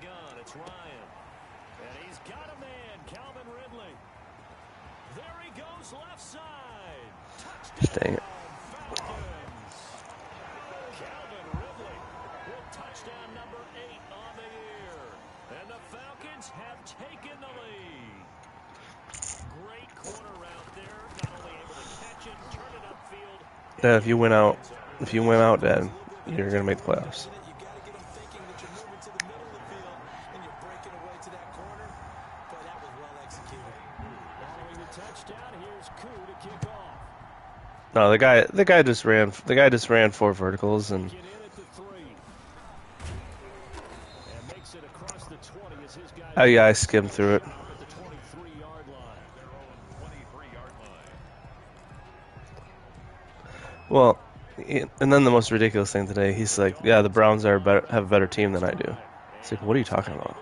gun. It's Ryan. And he's got a man, Calvin Ridley. There he goes left side. Touchdown. Dang it. Falcons. Calvin Ridley with touchdown number 8 on the year. And the Falcons have taken the lead. Great corner route there. Not only able to catch it, turn it upfield. Dad, if you went out, Dad, you're gonna make the playoffs. No, the guy just ran 4 verticals and. Oh yeah, I skimmed through it. Well, and then the most ridiculous thing today, he's like, "Yeah, the Browns have a better team than I do." It's like, what are you talking about?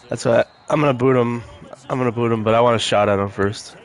That's why I'm gonna boot him. But I want a shot at him first.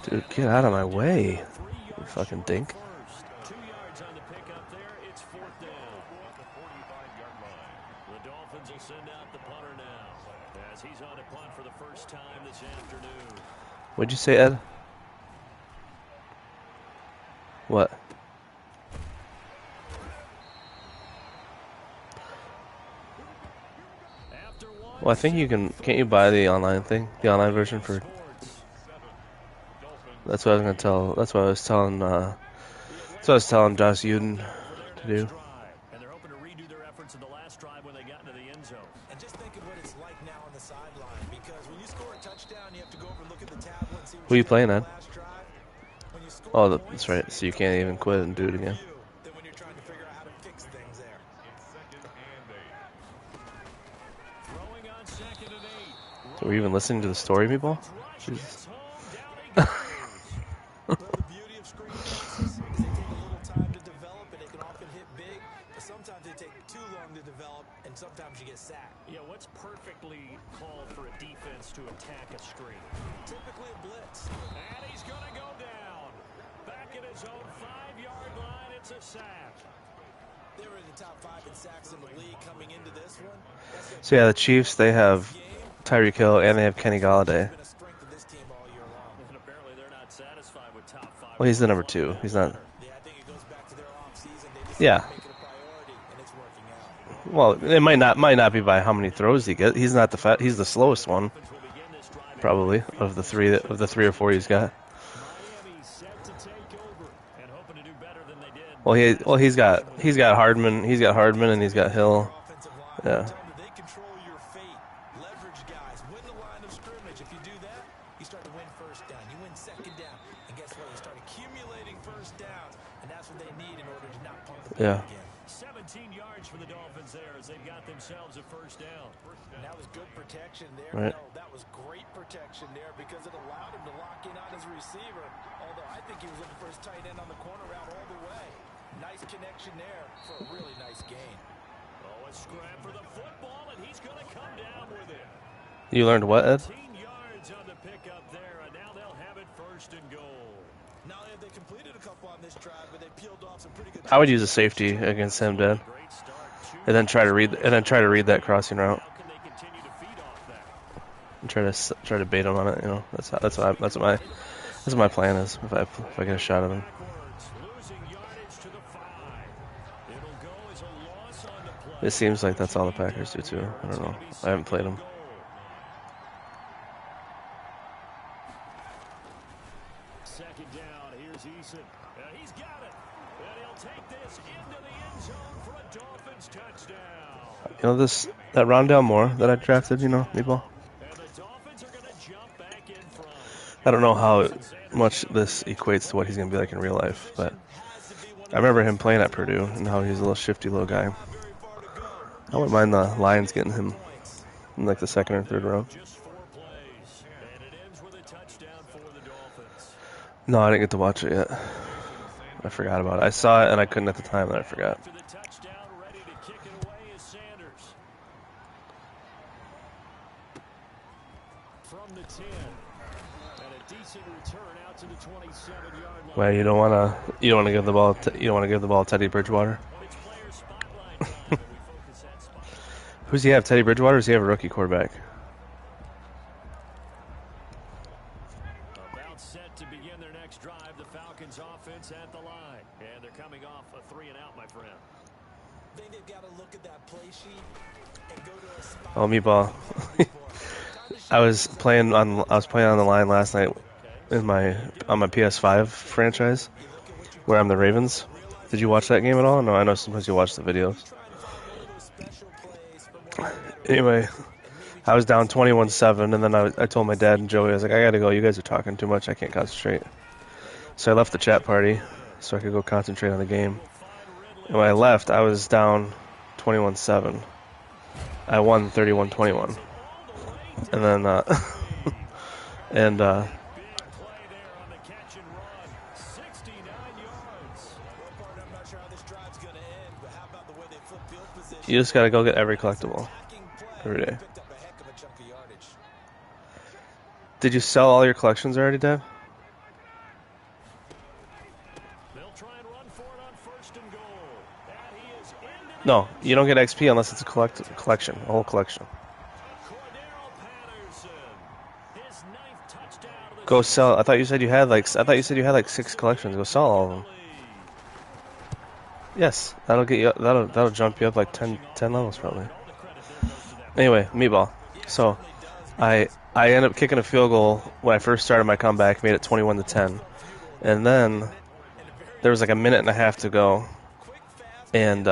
Dude, get out of my way, you fucking dink. 2 yards on the pickup there. It's 4th down. The 45-yard line. The Dolphins will send out the punter now, as he's on a punt for the first time this afternoon. What'd you say, Ed? What? Well, I think you can. Can't you buy the online thing, the online version for? That's what I was gonna tell. That's what I was telling. That's what I was telling Josh Uden to do. And they're hoping to redo their efforts in the last drive when they got into the end zone. And just think of what it's like now on the sideline, because when you score a touchdown, you have to go over and look at the tablet and see Who are you playing, Ed? Oh, that's right. So you can't even quit and do it again. So we're even listening to the story, people? Jesus. Sometimes you get sacked. Yeah, what's perfectly called for a defense to attack a screen? Typically a blitz. And he's going to go down. Back at his own 5-yard line, it's a sack. They were in the top 5 in sacks in the league coming into this one. So yeah, the Chiefs, they have Tyreek Hill and they have Kenny Galladay. Well, he's the number 2. He's not. Yeah. Well, it might not be by how many throws he gets. He's not he's the slowest one, probably of the 3 or 4 he's got. Well, he's got Hardman, and he's got Hill. Yeah. Yeah. 17 yards for the Dolphins there as they got themselves a first down. And that was good protection there. Right. No, that was great protection there because it allowed him to lock in on his receiver. Although I think he was looking for his tight end on the corner route all the way. Nice connection there for a really nice gain. Oh, a scrap for the football, and he's going to come down with it. You learned what, Ed? 15 yards on the pickup there, and now they'll have it 1st and goal. Now they completed a couple on this drive, but they peeled off some pretty good. I would use a safety against him, Dad, and then try to read that crossing route. and try to bait him on it. You know, that's what my plan is. If I get a shot at him. It seems like that's all the Packers do too. I don't know. I haven't played them. Second down. Here's Eason. He's got it. And he'll take this into the end zone for a Dolphins touchdown. You know that Rondale Moore that I drafted. You know, Meatball. And the Dolphins are going to jump back in front. I don't know how much this equates to what he's going to be like in real life, but I remember him playing at Purdue and how he's a little shifty little guy. I wouldn't mind the Lions getting him in like the second or third round. No, I didn't get to watch it yet. I forgot about it. I saw it and I couldn't at the time, and I forgot. Well, you don't want to give the ball to Teddy Bridgewater. Who's he have? Teddy Bridgewater? Or does he have a rookie quarterback? About set to begin their next drive, the Falcons offense at the line, and they're coming off a 3-and-out, my friend. I think they've got to look at that play sheet and go to a spot. Oh, Meatball. I was playing on the line last night on my PS5 franchise, where I'm the Ravens. Did you watch that game at all? No, I know sometimes you watch the videos. Anyway, I was down 21-7, and then I told my dad and Joey, I was like, I gotta go. You guys are talking too much. I can't concentrate. So I left the chat party so I could go concentrate on the game. And when I left, I was down 21-7. I won 31-21. And then, you just gotta go get every collectible every day. Did you sell all your collections already, Deb? No, you don't get XP unless it's a collection, a whole collection. Go sell. I thought you said you had like 6 collections. Go sell all of them. Yes, that'll get you. That'll jump you up like 10 levels probably. Anyway, Meatball. So, I ended up kicking a field goal when I first started my comeback. Made it 21-10, and then there was like a minute and a half to go, and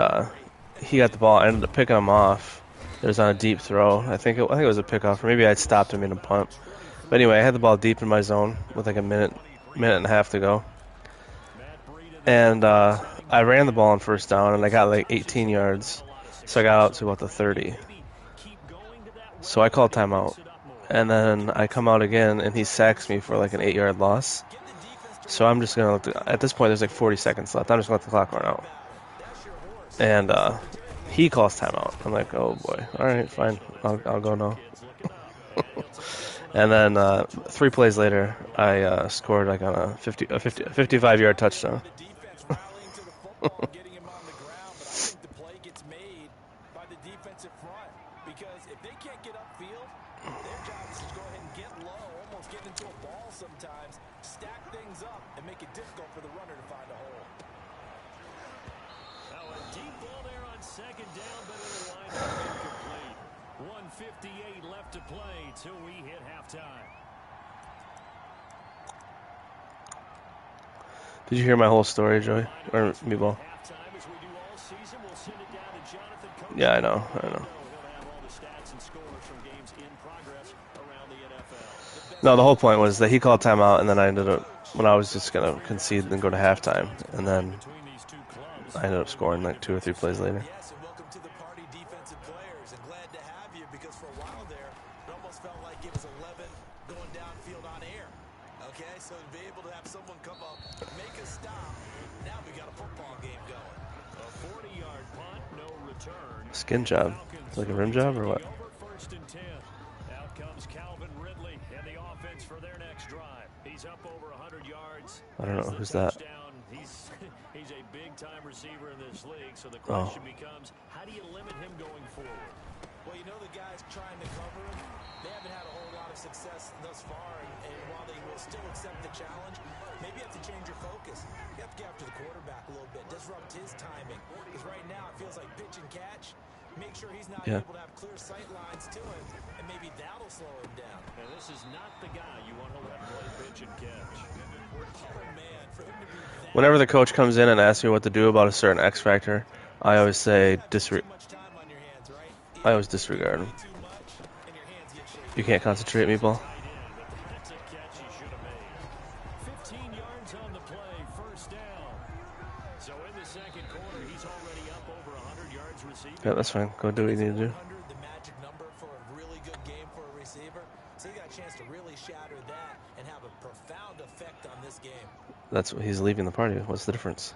he got the ball. I ended up picking him off. It was on a deep throw. I think it was a pickoff, or maybe I'd stopped and made him punt. But anyway, I had the ball deep in my zone with like a minute and a half to go, and I ran the ball on first down, and I got like 18 yards, so I got out to about the 30. So I called timeout, and then I come out again, and he sacks me for like an 8-yard loss. So I'm just gonna at this point there's like 40 seconds left. I'm just gonna let the clock run out, and he calls timeout. I'm like, oh boy, all right, fine, I'll go now. And then 3 plays later, I scored like on a 55-yard touchdown. Did you hear my whole story, Joey? Or Meatball? Yeah, I know. No, the whole point was that he called timeout, and then I ended up, when I was just going to concede and go to halftime, and then I ended up scoring like 2 or 3 plays later. Skin job. Like a rim job or what? I don't know. Who's that? He's a big time receiver in this league, so the question becomes, how do you limit him going forward? Well, you know the guys trying to cover him, they haven't had a whole lot of success thus far, and while they will still accept the challenge, maybe you have to change your focus. You have to get after the quarterback a little bit, disrupt his timing, because right now it feels like pitch and catch. Make sure he's not able to have clear sight lines to him, and maybe that'll slow him down. And this is not the guy you want to let play pitch and catch. Oh, man, for him to be that... Whenever the coach comes in and asks me what to do about a certain X factor, I always say I always disregard him. You can't concentrate, meatball. 15 yards on the play, first down. So in the second quarter, he's already up over 100 yards receiving. Yeah, that's fine. Go do what you need to do. The magic number for a really good game for a receiver. So you got a chance to really shatter that and have a profound effect on this game. That's what he's leaving the party. What's the difference?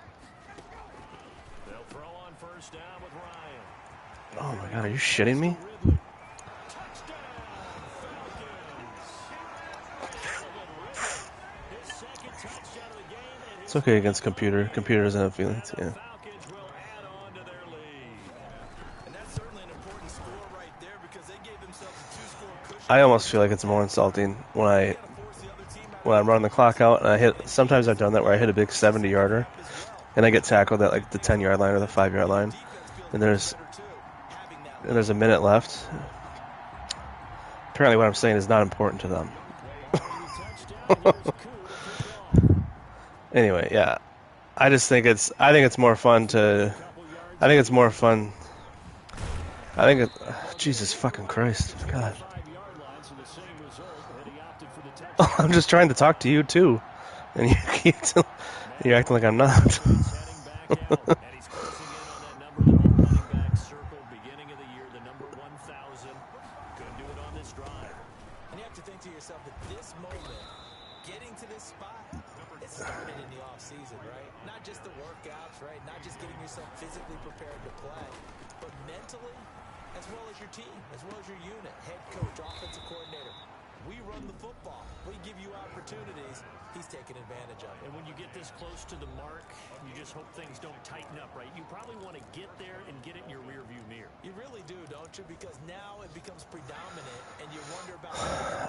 They'll throw on first down with Ryan. Oh my God, are you shitting me? It's okay against computer. Computer doesn't have feelings. Yeah. I almost feel like it's more insulting when I'm running the clock out and I hit. Sometimes I've done that where I hit a big 70-yarder and I get tackled at like the 10-yard line or the 5-yard line, and there's a minute left. Apparently, what I'm saying is not important to them. Anyway, yeah, I think it's more fun. Jesus fucking Christ, God. I'm just trying to talk to you too, and you're acting like I'm not.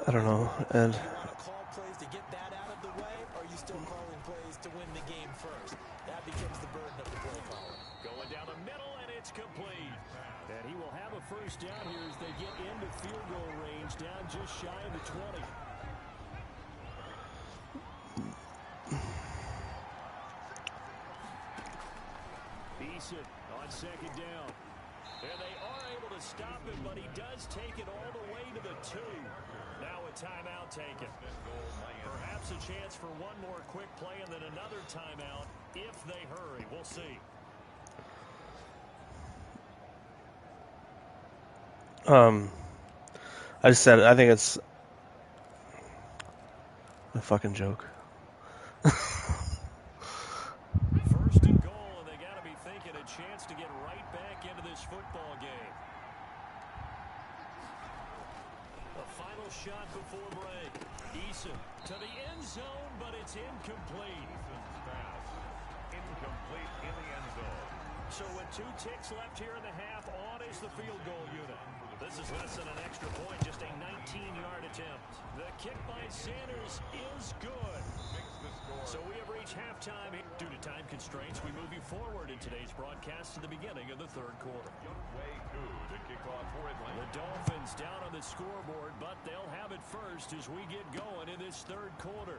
I don't know, and call plays to get that out of the way, or are you still calling plays to win the game first? That becomes the burden of the play caller. Going down the middle, and it's complete. And he will have a first down here as they get into field goal range, down just shy of the 20. Eason on second down. And they are able to stop him, but he does take it all the way to the 2. Now a timeout taken. Perhaps a chance for one more quick play and then another timeout if they hurry. We'll see. I just said I think it's a fucking joke. First and goal, and they got to be thinking a chance to get right back into this football game. The final shot before break. Eason to the end zone, but it's incomplete. Incomplete in the end zone. So with 2 ticks left here in the half, on is the field goal unit. This is less than an extra point, just a 19-yard attempt. The kick by Sanders is good. So we have reached halftime. Due to time constraints, we move you forward in today's broadcast to the beginning of the third quarter. The Dolphins down on the scoreboard, but they'll have it first as we get going in this third quarter.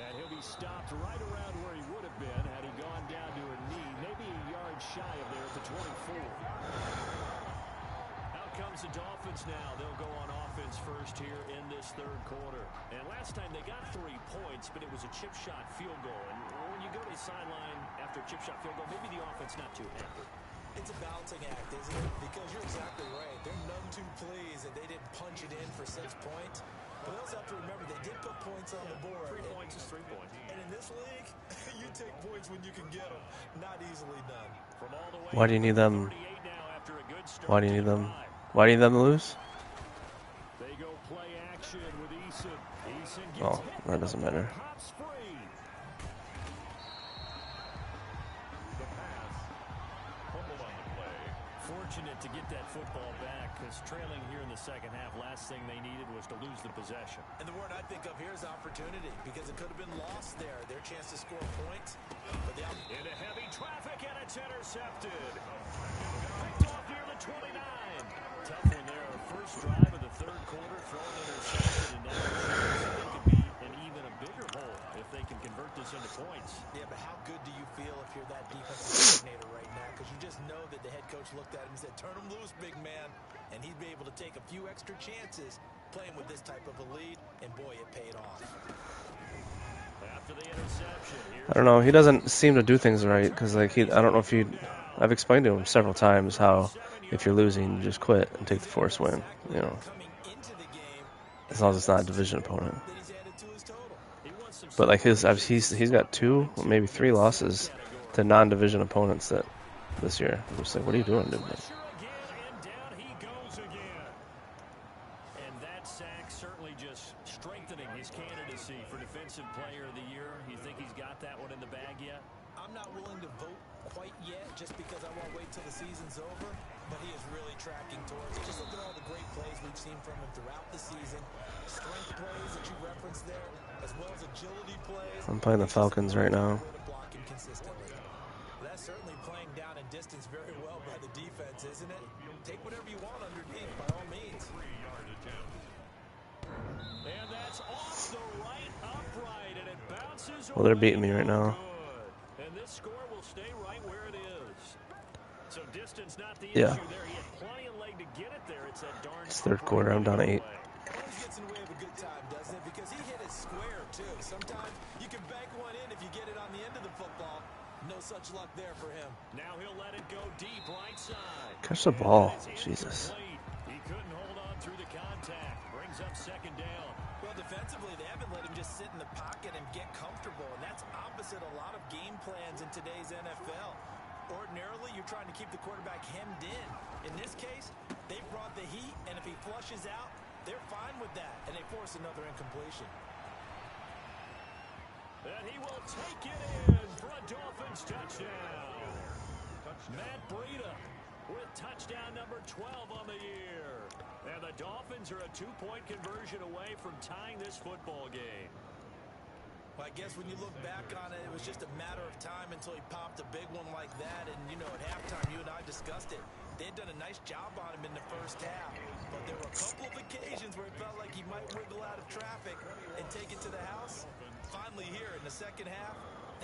And he'll be stopped right around where he would have been had he gone down to a knee, maybe a yard shy of there at the 24. Out comes the Dolphins now. They'll go on offense first here in this third quarter. And last time they got 3 points, but it was a chip shot field goal. And when you go to the sideline after a chip shot field goal, maybe the offense not too happy. It's a balancing act, isn't it? Because you're exactly right. They're none too pleased that they didn't punch it in for 6 points. But we also have to remember they did put points on the board. 3 points is 3 points. And in this league, you take points when you can get them. Not easily done. Why do you need them? Why do you need them? Why do you need them to lose? They go play action with Eason. Oh, that doesn't matter. Dallas trailing here in the second half. Last thing they needed was to lose the possession. And the word I think of here is opportunity, because it could have been lost there. Their chance to score points. But into heavy traffic, and it's intercepted. Picked off near the 29. Tough one there. First drive of the third quarter, throwing intercepted, and now it could be an even a bigger hole if they can convert this into points. Yeah, but how good do you feel if you're that defensive coordinator right now? Because you just know that the head coach looked at him and said, turn him loose, big man. And he'd be able to take a few extra chances playing with this type of a lead, and boy, it paid off. After the interception, I don't know. He doesn't seem to do things right because, like, I don't know if you. I've explained to him several times how if you're losing, you just quit and take the force win. You know, as long as it's not a division opponent. But like he's got 2, maybe 3 losses to non-division opponents that this year. I'm just like, what are you doing, dude? And that sack certainly just strengthening his candidacy for Defensive Player of the Year. You think he's got that one in the bag yet? I'm not willing to vote quite yet, just because I won't wait till the season's over. But he is really tracking towards it. Just look at all the great plays we've seen from him throughout the season. Strength plays that you referenced there, as well as agility plays. I'm playing the Falcons right now. That's certainly playing down in distance very well by the defense, isn't it? Take whatever you want underneath, by all means. And that's off the right upright, and it bounces. Well, they're beating me right now. And this score will stay right where it is. So distance not the Yeah. issue there. He had plenty of leg to get it there. It's that darn. It's third quarter. I'm down 8. Always gets in the way of a good time, doesn't it? Because he hit it square, too. Sometimes you can bank one in if you get it on the end of the football. No such luck there for him. Now he'll let it go deep right side. Catch the ball. Jesus. He couldn't hold on through the contact. Brings up second down. Well, defensively, they haven't let him just sit in the pocket and get comfortable, and that's opposite a lot of game plans in today's NFL. Ordinarily, you're trying to keep the quarterback hemmed in. In this case, they brought the heat, and if he flushes out, they're fine with that, and they force another incompletion. And he will take it in for a Dolphins touchdown. Madd3n with touchdown number 12 on the year. And the Dolphins are a 2-point conversion away from tying this football game. Well, I guess when you look back on it, it was just a matter of time until he popped a big one like that. And, you know, at halftime, you and I discussed it. They had done a nice job on him in the first half. But there were a couple of occasions where it felt like he might wiggle out of traffic and take it to the house. Finally here in the second half,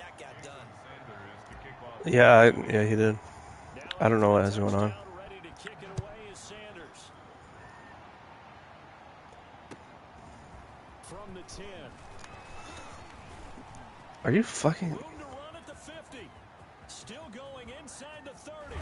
that got done. Yeah, he did. I don't know what is going on. Ready to kick it away is Sanders. From the 10. Are you fucking... Room to run at the 50. Still going inside the 30.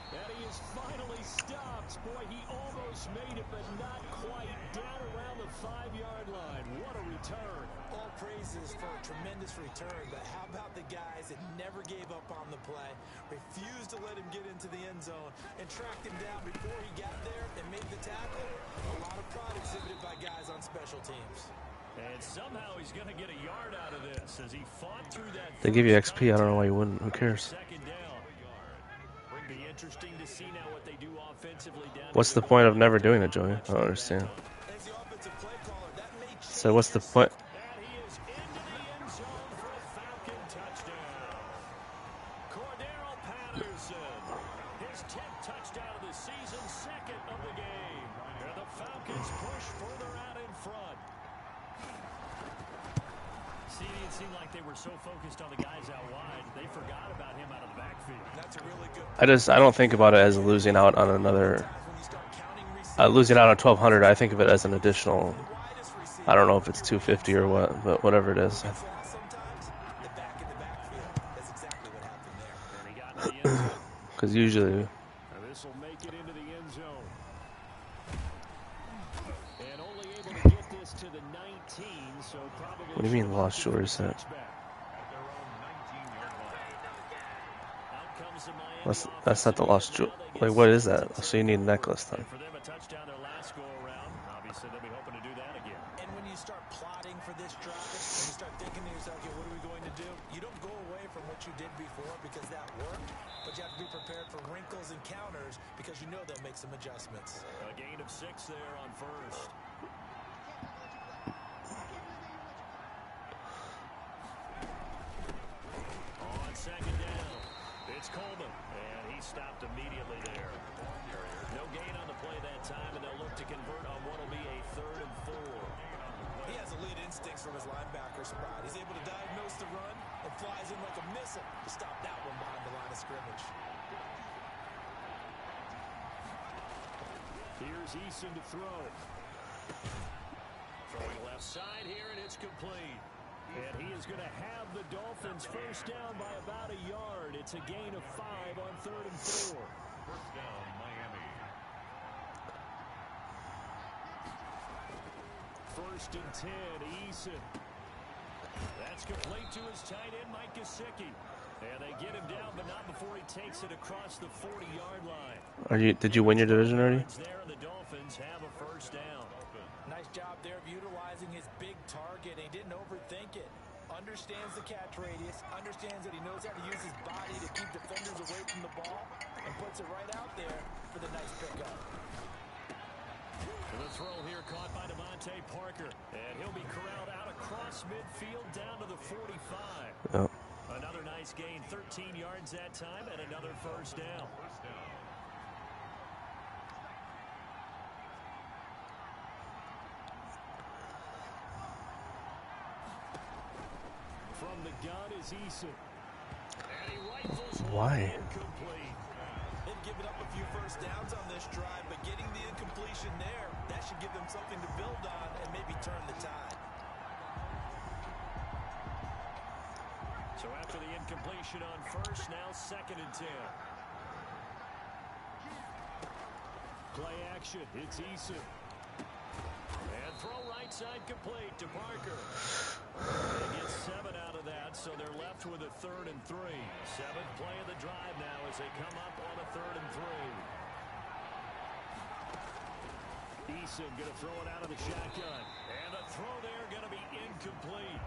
And he is finally stopped. Boy, he almost made it, but not quite. Down around the 5-yard line. What a return. All praises for a tremendous return, but how about the guys that never gave up on the play, refused to let him get into the end zone, and tracked him down before he got there and made the tackle? A lot of pride exhibited by guys on special teams. And somehow he's going to get a yard out of this as he fought through that. They give you XP. I don't know why you wouldn't. Who cares? Second down. Be interesting to see now what they do offensively down. What's the point of never doing it, Joey? I don't understand. As the offensive play caller, that may change. So what's the point? And he is into the end zone for a Falcon touchdown. Cordero Patterson, his 10th touchdown of the season, second of the game. And the Falcons push further out in front. See, it seemed like they were so focused on the guys out wide, they forgot about him out of the backfield. That's a really good. I don't think about it as losing out on another... losing out on 1,200, I think of it as an additional... I don't know if it's 250 or what, but whatever it is. Sometimes the back in the backfield. That's exactly what happened there. And he got in the end zone. Because usually... And this will make it into the end zone. And only able to get this to the 19, so probably... What do you mean lost jewelry set? That's not the lost jewel. Like, what is that? So you need a necklace then. For them, a touchdown their last this go around. Obviously, they'll be hoping to do that again. And when you start plotting for this drive, and you start thinking to yourself, okay, what are we going to do? You don't go away from what you did before because that worked, but you have to be prepared for wrinkles and counters because you know they'll make some adjustments. A gain of 6 there on first. On second down, it's Coleman, and he stopped immediately there. No gain on the play that time, and they'll look to convert on what will be a 3rd and 4. He has elite instincts from his linebacker spot. He's able to diagnose the run and flies in like a missile to stop that one behind the line of scrimmage. Here's Eason to throw. Throwing left side here, and it's complete. And he is going to have the Dolphins first down by about a yard. It's a gain of 5 on 3rd and 4. First down, Miami. First and 10, Eason. That's complete to his tight end, Mike Gesicki. And they get him down, but not before he takes it across the 40-yard line. Did you win your division already? There, the Dolphins have a first down. Nice job there of utilizing his big target. He didn't overthink it. Understands the catch radius. Understands that he knows how to use his body to keep defenders away from the ball. And puts it right out there for the nice pickup. The throw here caught by Devontae Parker. And he'll be corralled out across midfield down to the 45. Oh. Another nice gain, 13 yards that time, and another first down. From the gun is Eason. And he rifles Why? incomplete. They've given up a few first downs on this drive, but getting the incompletion there, that should give them something to build on and maybe turn the tide. So after the incompletion on first, now 2nd and 10. Play action, it's Eason. And throw right side complete to Parker. They get 7 out of that, so they're left with a 3rd and 3. 7th play of the drive now as they come up on a 3rd and 3. Eason going to throw it out of the shotgun. And the throw there going to be incomplete.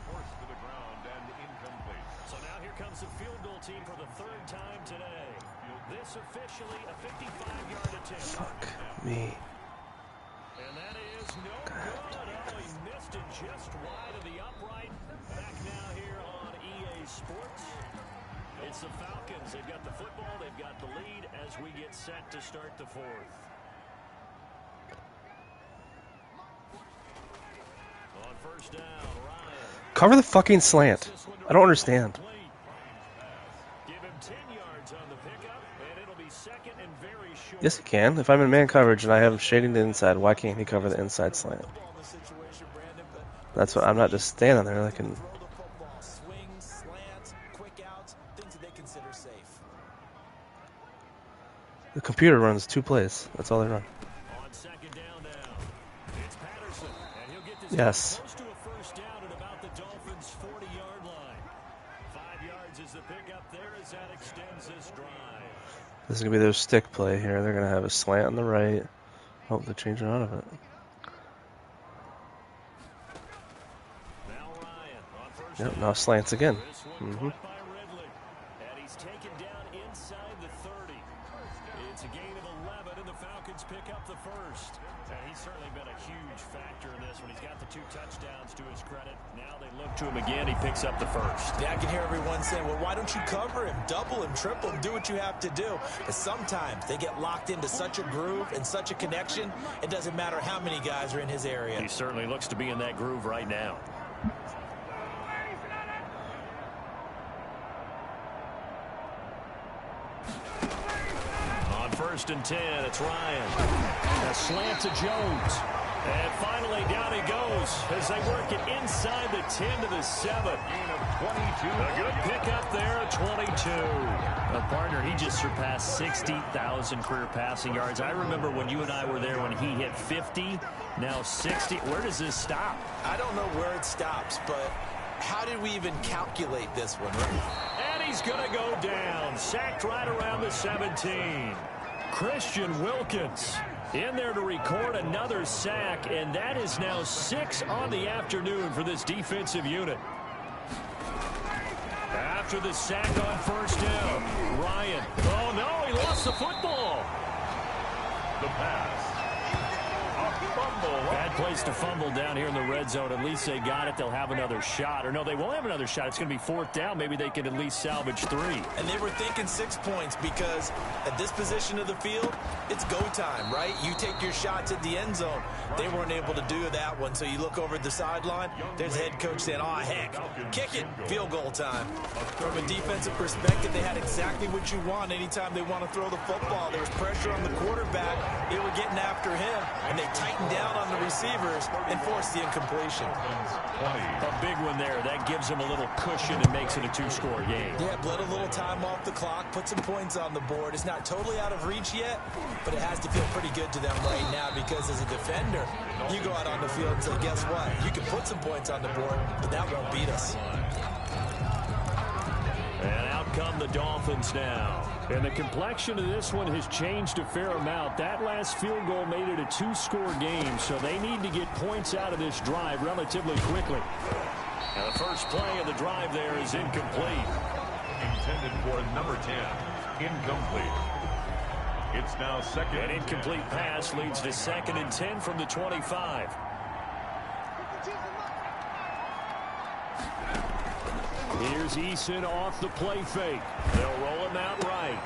Forced to the ground and incomplete. So now here comes the field goal team for the 3rd time today. This officially a 55-yard attempt. Fuck me. And that is no good. Oh, he missed it just wide of the upright. Back now here on EA Sports. It's the Falcons. They've got the football. They've got the lead as we get set to start the 4th. On first down, Ryan. Cover the fucking slant. I don't understand. Give him 10 yards on the pickup, and it'll be 2nd and very short. Yes, he can. If I'm in man coverage and I have him shading the inside, why can't he cover the inside slant? That's what I'm not just standing there like an. Swings, slants, quick outs, things that they consider safe. The computer runs 2 plays. That's all they run. On second down now, it's Patterson, and he'll get this Yes. close to a first down at about the Dolphins' 40-yard line. 5 yards is the pickup there as that extends this drive. This is going to be their stick play here. They're going to have a slant on the right. Oh, they're changing out of it. Now Ryan on first Yep, down. now slants again. This one caught by Ridley, and he's taken down inside the 30. It's a gain of 11, and the Falcons pick up the first. And he's certainly been a huge factor in this one. He's got the 2 touchdowns to his credit. Now they look to him again. He picks up the first. Yeah, I can hear everyone saying, well, why don't you cover him? Double him, triple him, do what you have to do. And sometimes they get locked into such a groove and such a connection, it doesn't matter how many guys are in his area. He certainly looks to be in that groove right now. On 1st and 10, it's Ryan. A slant to Jones. And finally down he goes as they work it inside the 10 to the 7. A good pickup there at 22. A partner, he just surpassed 60,000 career passing yards. I remember when you and I were there when he hit 50, now 60. Where does this stop? I don't know where it stops, but how did we even calculate this one? And he's going to go down. Sacked right around the 17. Christian Wilkins. In there to record another sack, and that is now 6 on the afternoon for this defensive unit. After the sack on first down, Ryan. Oh, no, he lost the football. The pass. A fumble. Bad place to fumble down here in the red zone. At least they got it. They'll have another shot. Or no, they won't have another shot. It's going to be 4th down. Maybe they can at least salvage 3. And they were thinking 6 points because at this position of the field, it's go time, right? You take your shots at the end zone. They weren't able to do that one. So you look over at the sideline, there's the head coach saying, oh, heck, kick it, field goal time. From a defensive perspective, they had exactly what you want anytime they want to throw the football. There was pressure on the quarterback. They were getting after him, and they tightened down on the receivers and forced the incompletion. A big one there. That gives them a little cushion and makes it a 2-score game. Yeah, bled a little time off the clock, put some points on the board. It's not totally out of reach yet, but it has to feel pretty good to them right now because as a defender, you go out on the field and say, guess what? You can put some points on the board, but that won't beat us. And out come the Dolphins now. And the complexion of this one has changed a fair amount. That last field goal made it a 2-score game, so they need to get points out of this drive relatively quickly. Now the first play of the drive there is incomplete. Intended for number 10. Incomplete. It's now 2nd. An incomplete pass leads to 2nd and 10 from the 25. Here's Eason off the play fake. They'll roll him out right.